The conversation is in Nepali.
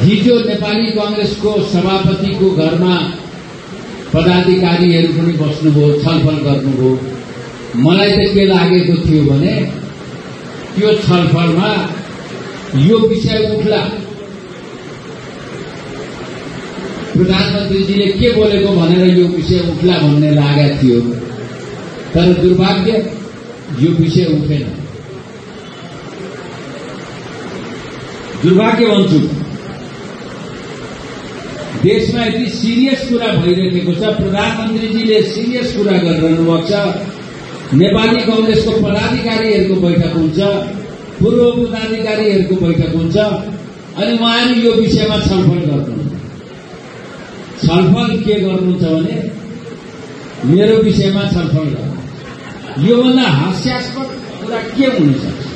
हिजो नेपाली कांग्रेसको सभापतिको घरमा पदाधिकारीहरू पनि बस्नुभयो, छलफल गर्नुभयो। मलाई त के लागेको थियो भने त्यो छलफलमा यो विषय उठ्ला, प्रधानमन्त्रीजीले के बोलेको भनेर यो विषय उठ्ला भन्ने लागेको थियो। तर दुर्भाग्य यो विषय उठेन। दुर्भाग्य भन्छु। देशमा यति सिरियस कुरा भइरहेको छ, प्रधानमन्त्रीजीले सिरियस कुरा गरिरहनु भएको छ। नेपाली कांग्रेसको पदाधिकारीहरूको बैठक हुन्छ, पूर्व पदाधिकारीहरूको बैठक हुन्छ, अनि उहाँहरू यो विषयमा छलफल गर्नुहुन्छ। छलफल के गर्नुहुन्छ भने मेरो विषयमा छलफल गर्नु। योभन्दा हास्यास्पद कुरा के हुन सक्छ?